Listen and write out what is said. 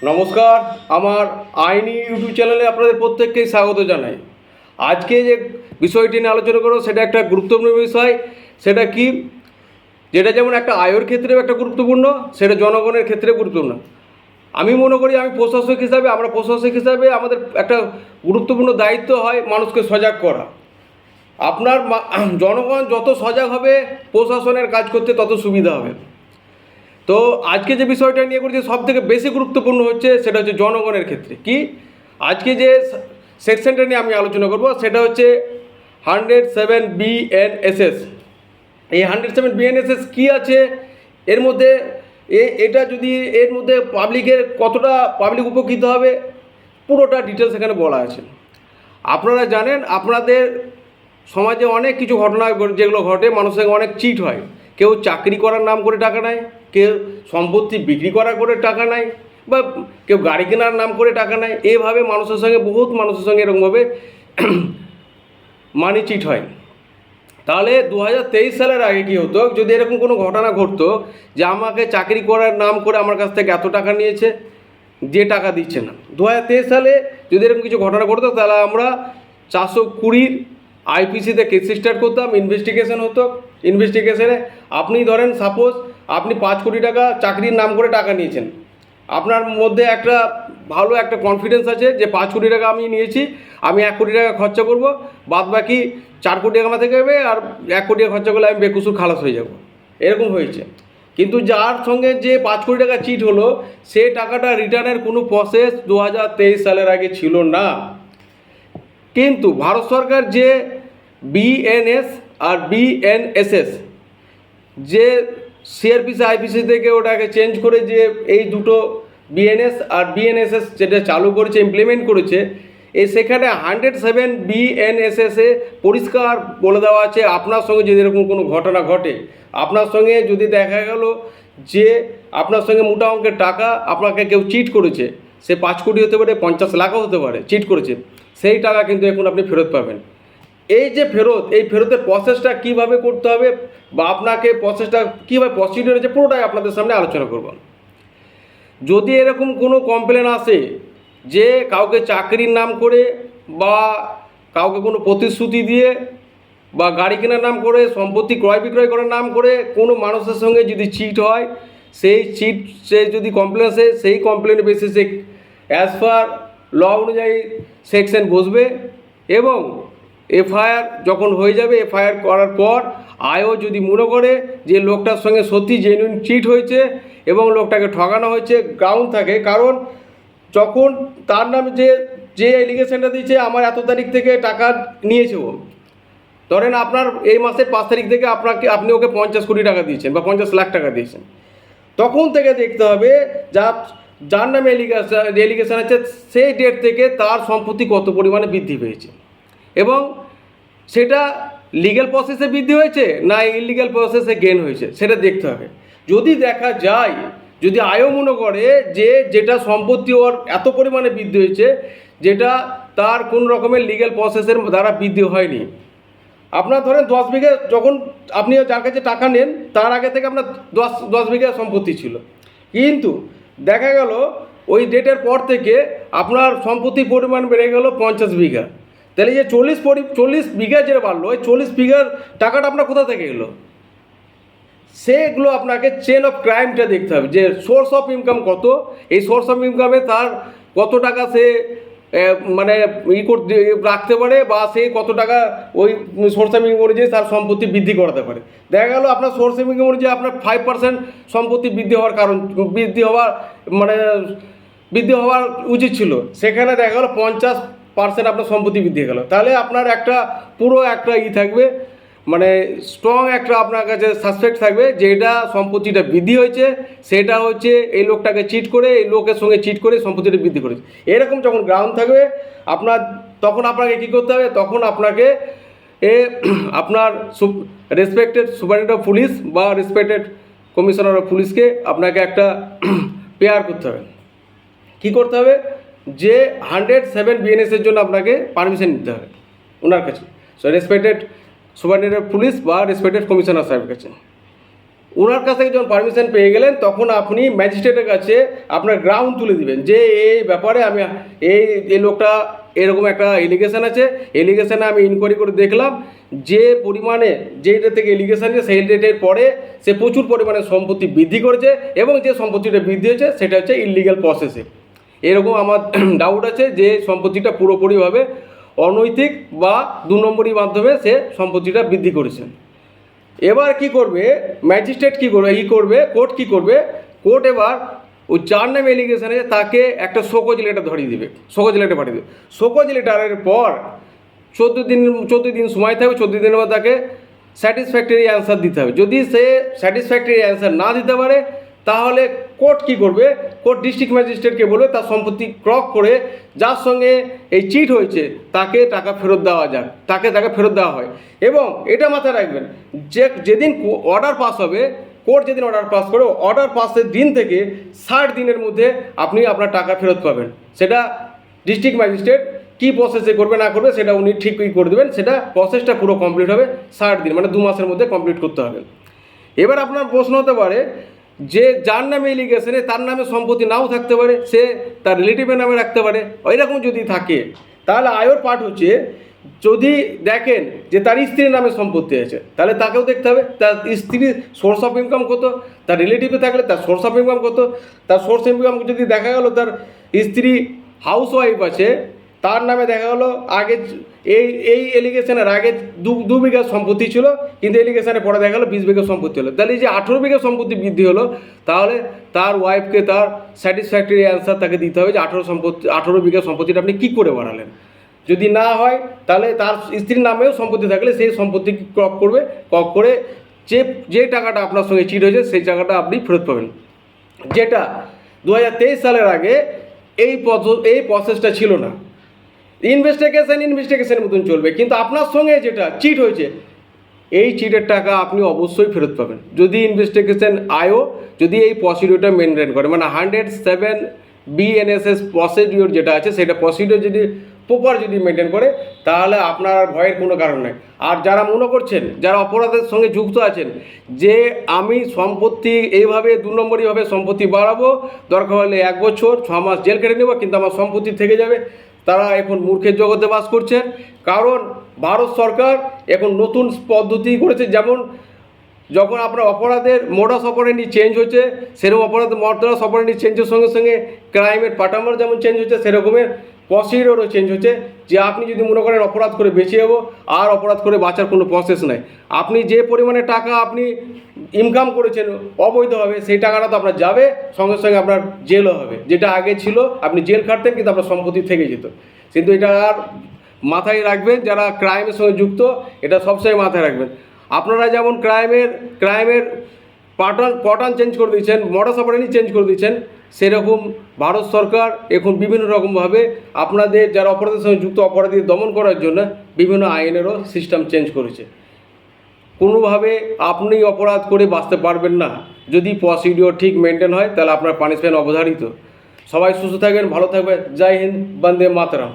নমস্কার, আমার আইনি ইউটিউব চ্যানেলে আপনাদের প্রত্যেককেই স্বাগত জানাই। আজকে যে বিষয়টি নিয়ে আলোচনা করব সেটা একটা গুরুত্বপূর্ণ বিষয়। সেটা কি, যেটা যেমন একটা আয়ের ক্ষেত্রেও একটা গুরুত্বপূর্ণ, সেটা জনগণের ক্ষেত্রে গুরুত্বপূর্ণ। আমি মনে করি আমরা প্রশাসক হিসাবে আমাদের একটা গুরুত্বপূর্ণ দায়িত্ব হয় মানুষকে সজাগ করা। জনগণ যত সজাগ হবে প্রশাসনের কাজ করতে তত সুবিধা হবে। তো আজকে যে বিষয়টা নিয়ে করছি সব থেকে বেশি গুরুত্বপূর্ণ হচ্ছে সেটা হচ্ছে জনগণের ক্ষেত্রে। কি, আজকে যে সেকশনটা নিয়ে আমি আলোচনা করব সেটা হচ্ছে 107 BNSS। এই 107 BNSS কী আছে এর মধ্যে, এটা যদি এর মধ্যে কতটা পাবলিক উপকৃত হবে পুরোটা ডিটেলস এখানে বলা আছে। আপনারা জানেন আপনাদের সমাজে অনেক কিছু ঘটনা যেগুলো ঘটে, মানুষের সঙ্গে অনেক চিট হয়। কেউ চাকরি করার নাম করে টাকা নেয়, কেউ সম্পত্তি বিক্রি করার করে টাকা নেয়, বা কেউ গাড়ি কেনার নাম করে টাকা নেয়। এইভাবে বহুত মানুষের সঙ্গে এরকমভাবে মানি চিট হয়। তাহলে 2023 সালের আগে কী হতো, যদি এরকম কোনো ঘটনা ঘটতো যে আমাকে চাকরি করার নাম করে আমার কাছ থেকে এত টাকা নিয়েছে, যে টাকা দিচ্ছে না, 2023 সালে যদি এরকম কিছু ঘটনা ঘটতো তাহলে আমরা 420 IPCতে কেস স্টার্ট করতাম, ইনভেস্টিগেশন হতো। ইনভেস্টিগেশনে আপনি ধরেন সাপোজ আপনি 5 কোটি টাকা চাকরির নাম করে টাকা নিয়েছেন, আপনার মধ্যে একটা ভালো একটা কনফিডেন্স আছে যে 5 কোটি টাকা আমি নিয়েছি, আমি 1 কোটি টাকা খরচা করব, বাদ বাকি 4 কোটি টাকা আমার থেকে হবে, আর 1 কোটি টাকা খরচা করলে আমি বেকসুর খালাস হয়ে যাব। এরকম হয়েছে। কিন্তু যার সঙ্গে যে 5 কোটি টাকা চিট হলো, সে টাকাটা রিটার্নের কোনো প্রসেস 2023 সালের আগে ছিল না। কিন্তু ভারত সরকার যে BNS আর BNSS, যে CRPC IPC থেকে ওটাকে চেঞ্জ করে যে এই দুটো BNS আর BNSS যেটা চালু করেছে, ইমপ্লিমেন্ট করেছে, সেখানে 107 BNSS-এ পরিষ্কার বলে দেওয়া আছে আপনার সঙ্গে যদি এরকম কোনো ঘটনা ঘটে, আপনার সঙ্গে যদি দেখা গেল যে আপনার সঙ্গে মোটা অঙ্কের টাকা আপনাকে কেউ চিট করেছে, সে 5 কোটি হতে পারে, 50 লাখও হতে পারে, চিট করেছে, সেই টাকা কিন্তু এখন আপনি ফেরত পাবেন। এই ফেরতের প্রসেসটা কীভাবে করতে হবে বা আপনাকে প্রসেসটা কীভাবে প্রসিডিওর আছে পুরোটাই আপনাদের সামনে আলোচনা করব। যদি এরকম কোনো কমপ্লেন আসে যে কাউকে চাকরির নাম করে বা কাউকে কোনো প্রতিশ্রুতি দিয়ে বা গাড়ি কেনার নাম করে, সম্পত্তি ক্রয় বিক্রয় করার নাম করে কোনো মানুষের সঙ্গে যদি চিট হয়, সে যদি কমপ্লেন আসে, সেই কমপ্লেনের বেসিসে অ্যাজ পার ল অনুযায়ী সেকশন বসবে এবং FIR যখন হয়ে যাবে, FIR করার পর আয়ও যদি মনে করে যে লোকটার সঙ্গে সত্যি জেনুইন চিট হয়েছে এবং লোকটাকে ঠকানো হয়েছে, গ্রাউন্ড থাকে। কারণ যখন তার নামে যে এলিগেশনটা দিয়েছে আমার এত তারিখ থেকে টাকা নিয়েছে, ও ধরেন আপনার এই মাসের 5 তারিখ থেকে আপনি ওকে 50 কোটি টাকা দিয়েছেন বা 50 লাখ টাকা দিয়েছেন, তখন থেকে দেখতে হবে যার নামে এলিগেশন আছে সেই ডেট থেকে তার সম্পত্তি কত পরিমাণে বৃদ্ধি পেয়েছে এবং সেটা লিগ্যাল প্রসেসে বৃদ্ধি হয়েছে না ইলিগ্যাল প্রসেসে গেন হয়েছে, সেটা দেখতে হবে। যদি দেখা যায়, যদি আয়ও মনে করে যে যেটা সম্পত্তি ওর এত পরিমাণে বৃদ্ধি হয়েছে যেটা তার কোন রকমের লিগ্যাল প্রসেসের দ্বারা বৃদ্ধি হয়নি, আপনার ধরেন 10 বিঘা, যখন আপনি যার কাছে টাকা নেন তার আগে থেকে আপনার 10 বিঘা সম্পত্তি ছিল, কিন্তু দেখা গেল ওই ডেটের পর থেকে আপনার সম্পত্তির পরিমাণ বেড়ে গেল 50 বিঘা। তাহলে যে 40 বিঘা যেটা বাড়লো, ওই 40 বিঘার টাকাটা আপনার কোথা থেকে এলো, সেগুলো আপনাকে চেন অফ ক্রাইমটা দেখতে হবে যে সোর্স অফ ইনকাম কত, এই সোর্স অফ ইনকামে তার কত টাকা সে মানে রাখতে পারে বা সে কত টাকা ওই সোর্স অফ ইনকাম অনুযায়ী তার সম্পত্তি বৃদ্ধি করাতে পারে। দেখা গেল আপনার সোর্স অফ ইনকাম অনুযায়ী আপনার 5% সম্পত্তি বৃদ্ধি হওয়ার উচিত ছিল, সেখানে দেখা গেলো 50% আপনার সম্পত্তি বৃদ্ধি হয়ে গেল। তাহলে আপনার পুরো একটা থাকবে, মানে স্ট্রং একটা আপনার কাছে সাসপেক্ট থাকবে যে এটা সম্পত্তিটা বৃদ্ধি হয়েছে, সেটা হচ্ছে এই লোকটাকে চিট করে, এই লোকের সঙ্গে চিট করে সম্পত্তিটা বৃদ্ধি করেছে। এরকম যখন গ্রাউন্ড থাকবে তখন আপনাকে কী করতে হবে, তখন আপনাকে আপনার রেসপেক্টেড সুপারিনটেন্ডেন্ট অফ পুলিশ বা রেসপেক্টেড কমিশনার অফ পুলিশকে আপনাকে একটা পেয়ার করতে হবে। কী করতে হবে, যে 107 BNS-এর জন্য আপনাকে পারমিশন নিতে হবে ওনার কাছে, রেসপেক্টেড সুপারিনটেন্ডেন্ট অফ পুলিশ বা রেসপেক্টেড কমিশনার সাহেবের কাছে। ওনার কাছ থেকে যখন পারমিশন পেয়ে গেলেন তখন আপনি ম্যাজিস্ট্রেটের কাছে আপনার গ্রাউন্ড তুলে দিবেন যে এই ব্যাপারে আমি এই লোকটা এরকম একটা এলিগেশন আছে, এলিগেশনে আমি ইনকোয়ারি করে দেখলাম যে পরিমাণে যেটা থেকে এলিগেশন আছে সেই ডেটের পরে সে প্রচুর পরিমাণে সম্পত্তি বৃদ্ধি করেছে এবং যে সম্পত্তিটা বৃদ্ধি হয়েছে সেটা হচ্ছে ইললিগ্যাল প্রসেসে। এরকম আমার ডাউট আছে যে সম্পত্তিটা পুরোপুরিভাবে অনৈতিক বা 2 নম্বরই মাধ্যমে সে সম্পত্তিটা বৃদ্ধি করেছেন। এবার কি করবে ম্যাজিস্ট্রেট, কি করবে কোর্ট কি করবে, কোর্ট এবার ওই যার নামে এলিগেশন আছে তাকে একটা শোকজ লেটার ধরিয়ে দেবে, শোকজ লেটার পাঠিয়ে দেবে। শোকজ লেটারের পর 14 দিন সময় থাকবে, 14 দিনের মধ্যে তাকে স্যাটিসফ্যাক্টরি অ্যান্সার দিতে হবে। যদি সে স্যাটিসফ্যাক্টরি অ্যান্সার না দিতে পারে তাহলে কোর্ট কি করবে, কোর্ট ডিস্ট্রিক্ট ম্যাজিস্ট্রেটকে বলবে তার সম্পত্তি ক্রক করে যার সঙ্গে এই চিট হয়েছে তাকে টাকা ফেরত দেওয়া যাক, তাকে ফেরত দেওয়া হয়। এবং এটা মাথায় রাখবেন যে যেদিন অর্ডার পাস হবে, কোর্ট যেদিন অর্ডার পাস করে অর্ডার পাসের দিন থেকে 60 দিনের মধ্যে আপনি আপনার টাকা ফেরত পাবেন। সেটা ডিস্ট্রিক্ট ম্যাজিস্ট্রেট কী প্রসেসে করবে না করবে সেটা উনি ঠিকই করে দেবেন, সেটা প্রসেসটা পুরো কমপ্লিট হবে 60 দিন, মানে 2 মাসের মধ্যে কমপ্লিট করতে হবে। এবার আপনার প্রশ্ন হতে পারে যে যার নামে এলিগেশনে তার নামে সম্পত্তি নাও থাকতে পারে, সে তার রিলেটিভের নামে রাখতে পারে। ওইরকম যদি থাকে তাহলে আয়ের পার্ট হচ্ছে যদি দেখেন যে তার স্ত্রীর নামে সম্পত্তি আছে তাহলে তাকেও দেখতে হবে তার স্ত্রীর সোর্স অফ ইনকাম কত, তার রিলেটিভে থাকলে তার সোর্স অফ ইনকাম কত। তার সোর্স অফ ইনকাম যদি দেখা গেল তার স্ত্রী হাউস ওয়াইফ আছে, তার নামে দেখা গেলো আগে এই এলিগেশনের আগে 2 বিঘা সম্পত্তি ছিল, কিন্তু এলিগেশনের পরে দেখা গেলো 20 বিঘা সম্পত্তি হলো। তাহলে এই যে 18 বিঘা সম্পত্তি বৃদ্ধি হলো, তাহলে তার ওয়াইফকে তার স্যাটিসফ্যাক্টরি অ্যান্সার তাকে দিতে হবে যে 18 বিঘা সম্পত্তিটা আপনি কী করে বাড়ালেন। যদি না হয় তাহলে তার স্ত্রীর নামেও সম্পত্তি থাকলে সেই সম্পত্তি ক্রপ করে যে টাকাটা আপনার সঙ্গে চিট হয়েছে সেই টাকাটা আপনি ফেরত পাবেন। যেটা 2023 সালের আগে এই প্রসেসটা ছিল না। ইনভেস্টিগেশনের মতন চলবে, কিন্তু আপনার সঙ্গে যেটা চিট হয়েছে এই চিটের টাকা আপনি অবশ্যই ফেরত পাবেন যদি ইনভেস্টিগেশন যদি এই প্রসিডিওরটা মেনটেন করে, মানে 107 BNSS প্রসিডিওর যেটা আছে সেটা প্রসিডিওর যদি প্রপার যদি মেনটেন করে তাহলে আপনার ভয়ের কোনো কারণ নেই। আর যারা মনে করছেন, যারা অপরাধের সঙ্গে যুক্ত আছেন যে আমি সম্পত্তি এইভাবে 2 নম্বরইভাবে সম্পত্তি বাড়াবো, দরকার হলে 1 বছর 6 মাস জেল কেটে নেব কিন্তু আমার সম্পত্তি থেকে যাবে, তারা এখন মূর্খের জগতে বাস করছেন। কারণ ভারত সরকার এখন নতুন পদ্ধতি করেছে, যেমন যখন আপনার অপরাধের মোডাস অপারেন্ডি চেঞ্জ হচ্ছে সেরকম মোডাস অপারেন্ডি চেঞ্জের সঙ্গে সঙ্গে ক্রাইমের প্যাটার্ন যেমন চেঞ্জ হচ্ছে সেরকমের প্রসিডিওরও চেঞ্জ হচ্ছে। যে আপনি যদি মনে করেন অপরাধ করে বেঁচে যাবো, আর অপরাধ করে বাঁচার কোনো প্রসেস নাই। আপনি যে পরিমাণে টাকা আপনি ইনকাম করেছেন অবৈধভাবে সেই টাকাটা তো আপনার যাবে, সঙ্গে সঙ্গে আপনার জেলও হবে। যেটা আগে ছিল আপনি জেল খাটতেন কিন্তু আপনার সম্পত্তি থেকে যেত। কিন্তু এটা আর মাথায় রাখবেন যারা ক্রাইমের সঙ্গে যুক্ত, এটা সবসময় মাথায় রাখবেন। আপনারা যেমন ক্রাইমের প্যাটার্ন চেঞ্জ করে দিয়েছেন, মডাস অপারেন্ডি চেঞ্জ করে দিয়েছেন, সেরকম ভারত সরকার এখন বিভিন্ন রকমভাবে আপনাদের যারা অপরাধের সঙ্গে যুক্ত অপরাধী দমন করার জন্য বিভিন্ন আইনেরও সিস্টেম চেঞ্জ করেছে। কোনোভাবে আপনি অপরাধ করে বাঁচতে পারবেন না যদি প্রসিডিওর ঠিক মেনটেন হয়, তাহলে আপনার পানিশমেন্ট অবধারিত। সবাই সুস্থ থাকবেন, ভালো থাকবেন। জয় হিন্দ, বন্দে মাতরম।